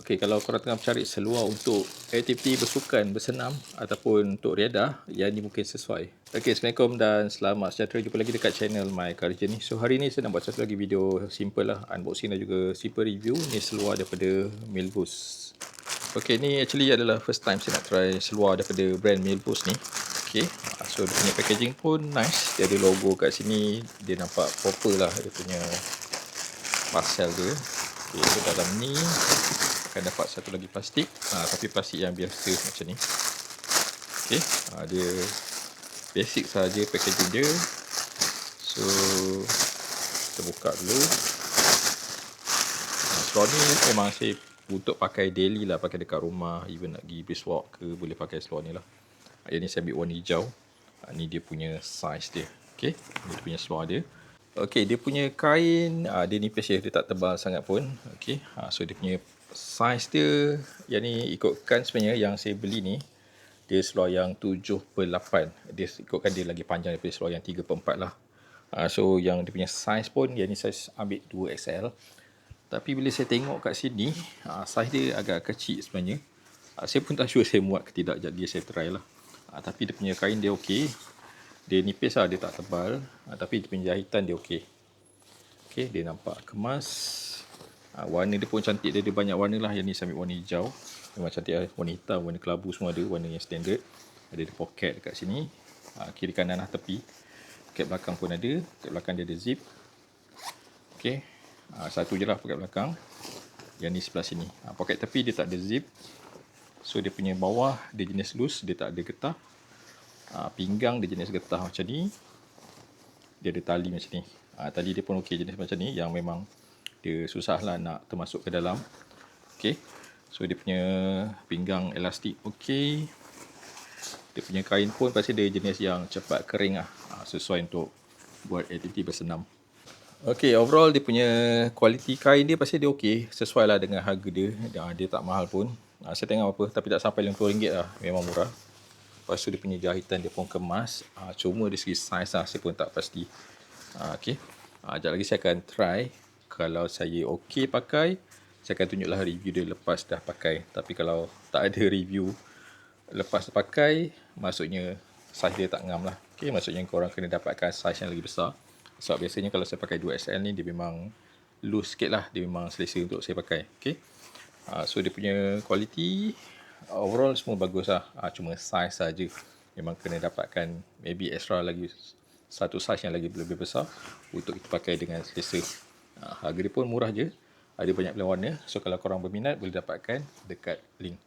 Okey, kalau korang tengah mencari seluar untuk aktiviti bersukan, bersenam ataupun untuk riadah, yang ni mungkin sesuai. Okey, Assalamualaikum dan selamat sejahtera. Jumpa lagi dekat channel My Car Journey. So, hari ni saya nak buat satu lagi video simple lah, unboxing dan juga simple review. Ni seluar daripada Milbus. Okey, ni actually adalah first time saya nak try seluar daripada brand Milbus ni. Okey, so dia punya packaging pun nice. Dia ada logo kat sini, dia nampak proper lah dia punya parcel dia. Okay, so dalam ni akan dapat satu lagi plastik, tapi plastik yang biasa macam ni. Okay, dia basic saja packaging dia. So kita buka dulu. Seluar ni memang saya untuk pakai daily lah, pakai dekat rumah, even nak pergi brisk walk ke boleh pakai seluar ni lah. Yang ni saya ambil warna hijau. Ni dia punya size dia. Okay, ni dia punya seluar dia. Okay, dia punya kain dia nipis je, dia tak tebal sangat pun. Okay, so dia punya size dia, yang ni ikutkan sebenarnya yang saya beli ni, dia seluar yang 7/8. Dia ikutkan dia lagi panjang daripada seluar yang 3/4 lah. So yang dia punya size pun, yang ni saya ambil 2XL. Tapi bila saya tengok kat sini, size dia agak kecil sebenarnya. Saya pun tak sure saya muat ke tidak, jadi saya try lah. Tapi dia punya kain dia okey. Dia nipis lah, dia tak tebal. Tapi dia punya jahitan dia okey. Okey, dia nampak kemas. Warna dia pun cantik, dia ada banyak warna lah. Yang ni saya ambil warna hijau. Memang cantik lah. Warna hitam, warna kelabu semua ada. Warna yang standard. Ada poket dekat sini. Kiri kanan lah tepi. Poket belakang pun ada. Poket belakang dia ada zip. Okey. Satu je lah poket belakang. Yang ni sebelah sini. Poket tepi dia tak ada zip. So dia punya bawah dia jenis loose, dia tak ada getah. Pinggang dia jenis getah macam ni. Dia ada tali macam ni. Tali dia pun okey, jenis macam ni, yang memang dia susah lah nak termasuk ke dalam. Okey, so dia punya pinggang elastik okey. Dia punya kain pun pasti dia jenis yang cepat kering lah, sesuai untuk buat aktiviti bersenam. Okey, overall dia punya kualiti kain dia pasti dia okey, sesuai lah dengan harga dia. Dia tak mahal pun. Saya tengok apa, tapi tak sampai RM50 lah, memang murah. Lepas tu dia punya jahitan dia pun kemas. Cuma dari segi saiz lah, saya pun tak pasti. Okey, sekejap lagi saya akan try. Kalau saya okey pakai, saya akan tunjuklah review dia lepas dah pakai. Tapi kalau tak ada review lepas pakai, maksudnya saiz dia tak ngam lah. Okey, maksudnya korang kena dapatkan saiz yang lagi besar. Sebab biasanya kalau saya pakai 2XL ni, dia memang loose sikit lah. Dia memang selesa untuk saya pakai. Okey, so dia punya kualiti overall semua bagus lah. Cuma saiz saja memang kena dapatkan maybe extra lagi satu saiz yang lagi lebih besar untuk kita pakai dengan selesa. Harga dia pun murah je. Ada banyak pilihan warna. So kalau korang berminat, boleh dapatkan dekat link.